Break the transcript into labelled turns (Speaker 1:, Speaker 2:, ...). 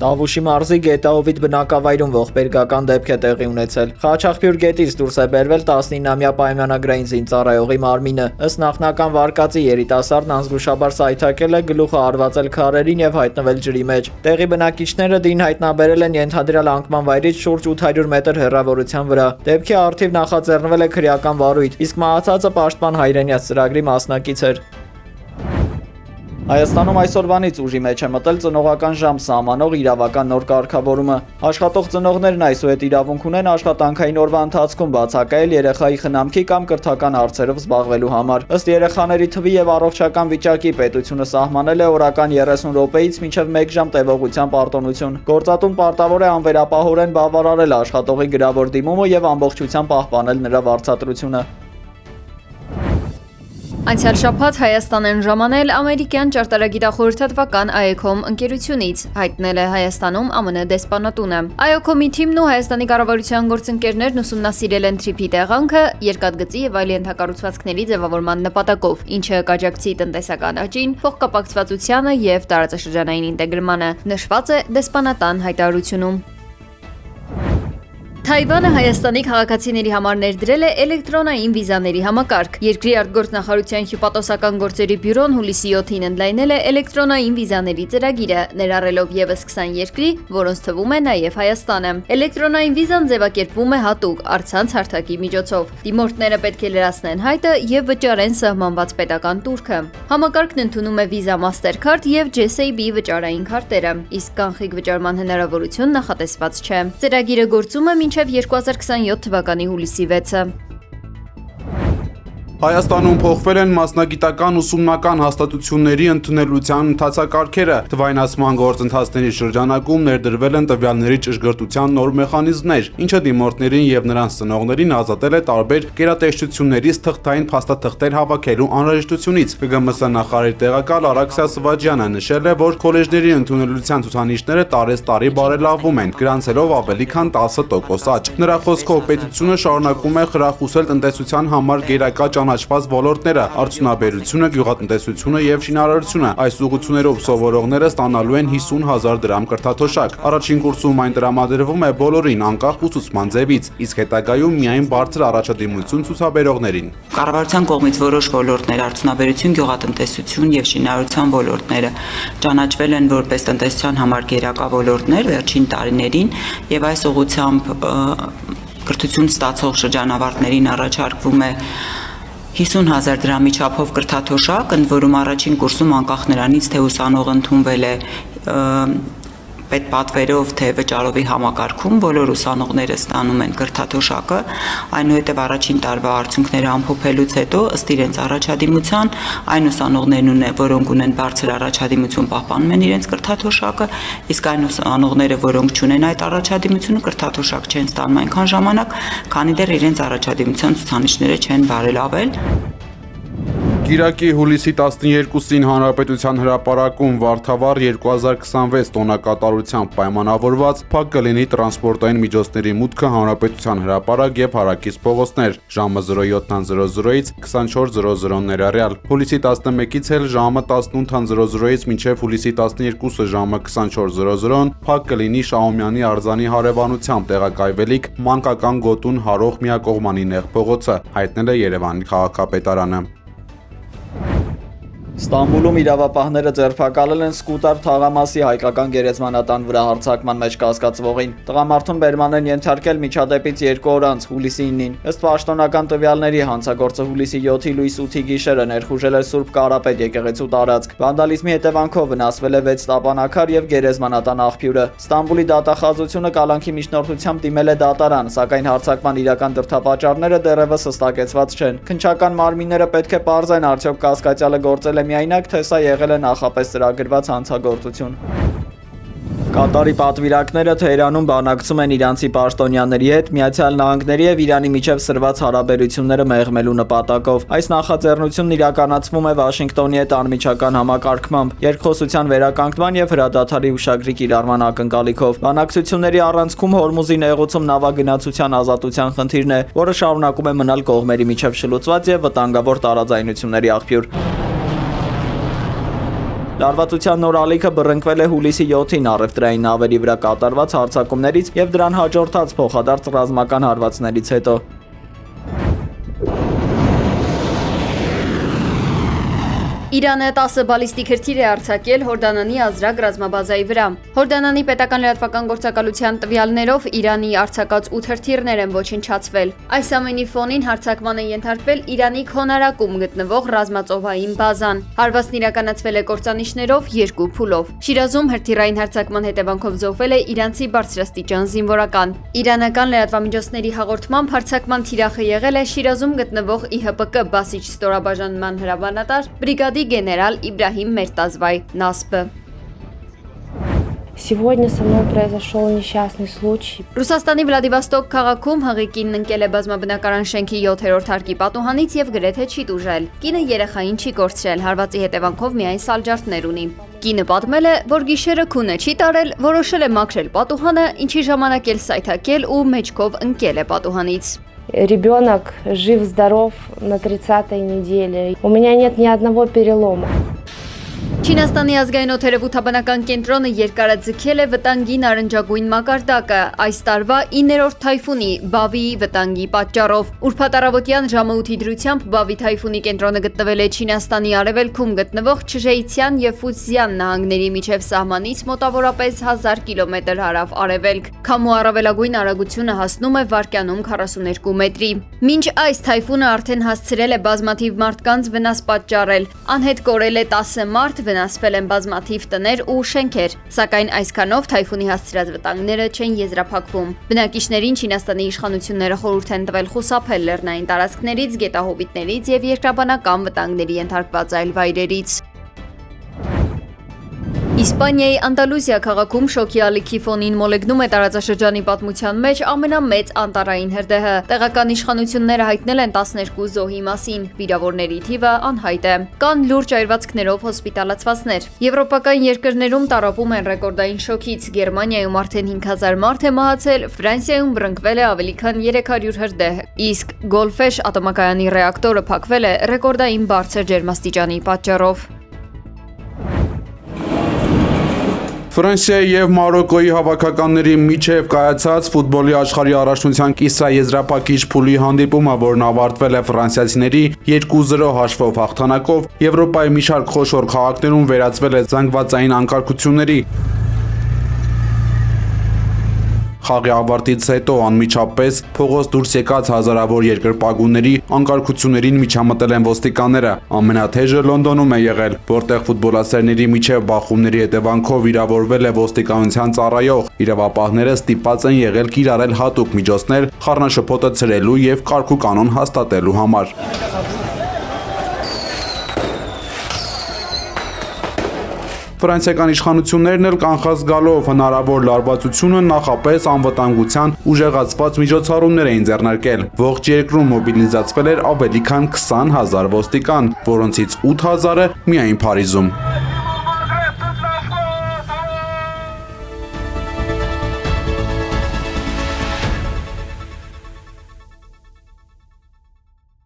Speaker 1: Տավուշի մարզի Գետաովիտ բնակավայրում ողբերգական դեպք է տեղի ունեցել։ Խաչաղբյուր գետից դուրս է բերվել 19-ամյա պայմանագրային զինծառայողի մարմինը։ Ըստ նախնական վարկածի երիտասարդն անզգուշաբար սայթաքել է, գլուխը հարվածել քարերին եւ հայտնվել ջրի մեջ։ Տեղի բնակիչները դին հայտնաբերել են ենթադրյալ անկման վայրից շուրջ 800 մետր հեռավորության վրա։ Դեպքի առթիվ նախաձեռնվել է քրեական վարույթ, իսկ մահացածը պաշտպան հայրենյաց ծրագրի մասնակից էր։ Հայաստանում այսօրվանից ուժի մեջ է մտել ծնողական ժամ սահմանող իրավական նոր կարգավորումը։ Աշխատող ծնողներն այսուհետ իրավունք ունեն աշխատանքային օրվա ընթացքում բացակայել երեխայի խնամքի կամ կրթական հարցերով զբաղվելու համար։ Ըստ երեխաների թվի եւ առողջական վիճակի պետությունը սահմանել է օրական 30 րոպեից մինչև 1 ժամ տևողության պարտոնություն։ Գործատուն պարտավոր է անվերապահորեն բավարարել աշխատողի գրավոր դիմումը եւ ամբողջությամբ պահպանել նրա վարձատրությունը։
Speaker 2: Անցյալ շաբաթ Հայաստան են ժամանել ամերիկյան ճարտարագիտախորհրդատվական IOCOM ընկերությունից, հայտնել է Հայաստանում ԱՄՆ դեսպանատունը։ IOCOM-ի թիմն ու Հայաստանի կառավարության գործընկերներն ուսումնասիրել են թրիփի տեղանքը, երկաթգծի եւ այլ ենթակառուցվածքների ձևավորման նպատակով, ինչը կաջակցի տնտեսական աճին, փոխկապակցվածությանը եւ տարածաշրջանային ինտեգրմանը, նշված է դեսպանատան հայտարարությունում։ Թայվանը Հայաստանի քաղաքացիների համար ներդրել է էլեկտրոնային վիզաների համակարգ։ Երկրի արտգործնախարարության հյուպատոսական գործերի բյուրոն հուլիսի 7-ին ընդլայնել է էլեկտրոնային վիզաների ծրագիրը, ներառելով եւս 20 երկրի, որոնց թվում է նաեւ Հայաստանը։ Էլեկտրոնային վիզան ձևակերպվում է հատուկ առցանց հարթակի միջոցով։ Դիմորդները պետք է լրացնեն հայտը եւ վճարեն սահմանված պետական տուրքը։ Համակարգն ընդունում է Visa Mastercard եւ JCB վճարային քարտերը, իսկ կանխիկ վճարման հնարավորություն նախատեսված չէ։ Ծրագիրը գործում է մինչև 2027 թվականի հուլիսի 6-ը։
Speaker 3: Հայաստանում փոխվել են մասնագիտական ուսումնական հաստատությունների ընդունելության ընթացակարգերը։ Թվայնացման գործընթացների շրջանակում ներդրվել են տվյալների ճշգրտության նոր մեխանիզմներ, ինչը դիմորդներին եւ նրանց ծնողներին ազատել է տարբեր գերատեսչություններից թղթային փաստաթղթեր հավաքելու անհրաժեշտությունից։ ԿԳՄՍ նախարարի տեղակալ Արաքսիա Սվաջյանը նշել է, որ քոլեջների ընդունելության ցուցանիշները տարեստարի բարելավվում են, գրանցելով ավելի քան 10% աճ։ Նրա խոսքով պետությունը շարունակում է խրախուսել տնտեսության համար գերակա ճանաչված ոլորտները՝ արդյունաբերությունը, գյուղատնտեսությունը եւ շինարարությունը։ Այս ուղղություններով սովորողները ստանալու են 50,000 դրամ կրթաթոշակ։ Առաջին կուրսում այն տրամադրվում է բոլորին, անկախ ուսուցման ձևից, իսկ հետագայում միայն բարձր առաջադիմություն ցուցաբերողներին։
Speaker 4: Կառավարության կողմից որոշ ոլորտներ՝ արդյունաբերություն, գյուղատնտեսություն եւ շինարարության ոլորտները ճանաչվել են որպես տնտեսության համար գերակա ոլորտներ վերջին տարիներին եւ այս ուղղությամբ կրթություն ստացող շրջանավարտներին առաջարկվում է 50,000 դրամի չափով կրթաթոշակ, ընդ որում առաջին կուրսում անկախ նրանից, թե ուսանողը ընդունվել է պետպատվերով, թե վճարովի համակարգում, բոլոր ուսանողները ստանում են կրթաթոշակը, այնուհետև առաջին տարվա արդյունքները ամփոփելուց հետո ըստ իրենց առաջադիմության այն ուսանողներն որոնք ունեն բարձր առաջադիմություն, պահպանում են իրենց կրթաթոշակը, իսկ այն ուսանողները, որոնք չունեն այդ առաջադիմությունը, կրթաթոշակ չեն ստանում այնքան ժամանակ, քանի դեռ իրենց առաջադիմության ցուցանիշները չեն բարելավել։
Speaker 3: Կիրակի հուլիսի 12-ին Հանրապետության հրապարակում Վարդավառ 2026 տոնակատարությամբ պայմանավորված փակ կլինի տրանսպորտային միջոցների մուտքը Հանրապետության հրապարակ եւ հարակից փողոցներ ժամը 07:00-ից 24:00 ներառյալ։ Հուլիսի 11-ից էլ ժամը 18:00-ից մինչև հուլիսի 12-ը ժամը 24:00 փակ կլինի Շահումյանի արձանի հարևանությամբ տեղակայվելիք մանկական գոտուն հարող միակողմանի նեղ փողոցը, հայտնել է Երևանի քաղաքապետարանը։
Speaker 1: Ստամբուլում իրավապահները ձերբակալել են սկուտար թաղամասի հայկական գերեզմանատան վրա հարձակման մեջ կասկածվողին։ Տղամարդուն բերման են ենթարկել միջադեպից 2 օր անց հուլիսի 9-ին։ Ըստ պաշտոնական տվյալների հանցագործը հուլիսի 7-ի լույս 8-ի գիշերը ներխուժել է Սուրբ Կարապետ եկեղեցու տարածք։ Վանդալիզմի հետևանքով վնասվել է 6 տապանակար եւ գերեզմանատան աղբյուրը։ Ստամբուլի դատախազությունը կալանքի միջնորդությամբ դիմել է դատարան, սակայն հարձակման իրական դրդապատճառները դեռևս հստակեցված չեն։ Քննչական մարմինները պետք է պարզեն արդյոք կասկածյալը գործել է միայնակ, թե սա եղել է նախապես ծրագրված հանցագործություն։ Կատարի պատվիրակները Թեհրանում բանակցում են իրանցի պաշտոնյաների հետ Միացյալ Նահանգների եւ Իրանի միջև սրված հարաբերությունները մեղմելու նպատակով։ Այս նախաձեռնությունն իրականացվում է Վաշինգտոնի հետ անմիջական համակարգմամբ, երկխոսության վերականգնման եւ հրադադարի ուշագրի կիրառման ակնկալիքով։ Բանակցությունների առանցքում Հորմուզի նեղուցում նավագնացության ազատության խնդիրն է, որը շարունակում է մնալ կողմերի միջև շլուծված եւ վտանգավոր տարաձայնությունների աղբյուր։ Լարվածության նոր ալիքը բռնկվել է հուլիսի 7-ին առևտրային նավերի վրա կատարված հարձակումներից եւ դրան հաջորդած փոխադարձ ռազմական հարվածներից հետո։
Speaker 2: Իրանը 10 բալիստիկ հրթիռ է արձակել Հորդանանի ազրակ ռազմաբազայի վրա։ Հորդանանի պետական լրատվական գործակալության տվյալներով Իրանի արձակած 8 հրթիռներ են ոչնչացվել։ Այս ամենի ֆոնին հարձակման է ենթարկվել Իրանի Քոնարակում գտնվող ռազմածովային բազան։ Հարվածն իրականացվել է կործանիչներով 2 փուլով։ Շիրազում հրթիռային հարձակման հետևանքով զոհվել է իրանցի բարձրաստիճան զինվորական։ Իրանական լրատվամիջոցների հաղորդմամբ հարձակման թիրախը եղել է Շիրազում գտնվող ԻՀՊԿ Բասիջ ստորաբաժանման հրամանատար բրիգադի գեներալ Իբրահիմ Մերտազվայ Նասբը։
Speaker 5: Сегодня со мной произошел несчастный случай.
Speaker 2: Ռուսաստանի Վլադիվոստոկ քաղաքում հղիկին ընկել է բազմաբնակարան շենքի 7-րդ հարկի պատուհանից եւ գրեթե չի տուժել։ Կինը երեխային չի կորցրել, հարվածի հետևանքով միայն սալջարդներ ունի։ Կինը պատմել է, որ գիշերը քունը չի տարել, որոշել է մաքրել պատուհանը, ինչի ժամանակ էլ սայթաքել ու մեջքով ընկել է պատուհանից։
Speaker 5: Ребенок жив-здоров на 30-й неделе. У меня нет ни одного перелома.
Speaker 2: Չինաստանի ազգային օդերևութաբանական կենտրոնը երկարաձգել է վտանգի նարնջագույն մակարդակը այս տարվա 9-րդ թայֆունի Բավիի վտանգի պատճառով։ Ուրբաթ առավոտյան ժամը 8-ի դրությամբ Բավի թայֆունի կենտրոնը գտնվել է Չինաստանի արևելքում գտնվող Չժեյցյան եւ Ֆուցզյան նահանգների միջև սահմանից մոտավորապես 1000 կիլոմետր հարավ-արևելք։ Քամու առավելագույն արագությունը հասնում է վայրկյանում 42 մետրի։ Մինչ այս թայֆունը արդեն հասցրել է բազմաթիվ մարդկանց վնաս պատճառել, անհետ կորել է 10 մարդ, վնասվել են բազմաթիվ տներ ու շենքեր, սակայն այսքանով թայֆունի հասցրած վտանգները չեն եզրափակվում։ Բնակիչներին Չինաստանի իշխանությունները խորհուրդ են տվել խուսափել լեռնային տարածքներից, գետահովիտներից եւ երկրաբանական վտանգների ենթարկված այլ վայրերից։ Իսպանիայի Անդալուսիա քաղաքում շոկի ալիքի ֆոնին մոլեգնում է տարածաշրջանի պատմության մեջ ամենամեծ անտառային հրդեհը։ Տեղական իշխանությունները հայտնել են 12 զոհի մասին, վիրավորների թիվը անհայտ է։ Կան լուրջ այրվածքներով հոսպիտալացվածներ։ Եվրոպական երկրներում տառապում են ռեկորդային շոկից։ Գերմանիայում արդեն 5000 մարդ է մահացել, Ֆրանսիայում բռնկվել է ավելի քան 300 հրդեհ, իսկ Գոլֆեշ ատոմակայանի ռեակտորը փակվել է ռեկորդային բարձր ջերմաստիճանի պատճառով։
Speaker 3: Ֆրանսիայի եւ Մարոկոյի հավաքականների միջև կայացած ֆուտբոլի աշխարհի առաջնության կիսաեզրափակիչ փուլի հանդիպումը, որն ավարտվել է ֆրանսիացիների 2-0 հաշվով հաղթանակով, Եվրոպայի մի շարք խոշոր քաղաքներում վերածվել է զանգվածային անկարգությունների։ Խաղի ավարտից հետո անմիջապես փողոց դուրս եկած հազարավոր երկրպագուների անկարգություններին միջամտել են ոստիկանները։ Ամենաթեժը Լոնդոնում է եղել, որտեղ ֆուտբոլասերների միջև բախումների հետևանքով վիրավորվել է ոստիկանության ծառայող։ Իրավապահները ստիպված են եղել կիրառել հատուկ միջոցներ խառնաշփոթը ցրելու եւ կարգուկանոն հաստատելու համար։ Ֆրանսիական իշխանություններն էլ կանխած գալով հնարավոր լարվածությունը նախապես անվտանգության ուժեղացված միջոցառումներ էին ձեռնարկել։ Ողջ երկրում մոբիլիզացվել էր ավելի քան 20,000 ոստիկան, որոնցից 8,000-ը միայն Փարիզում։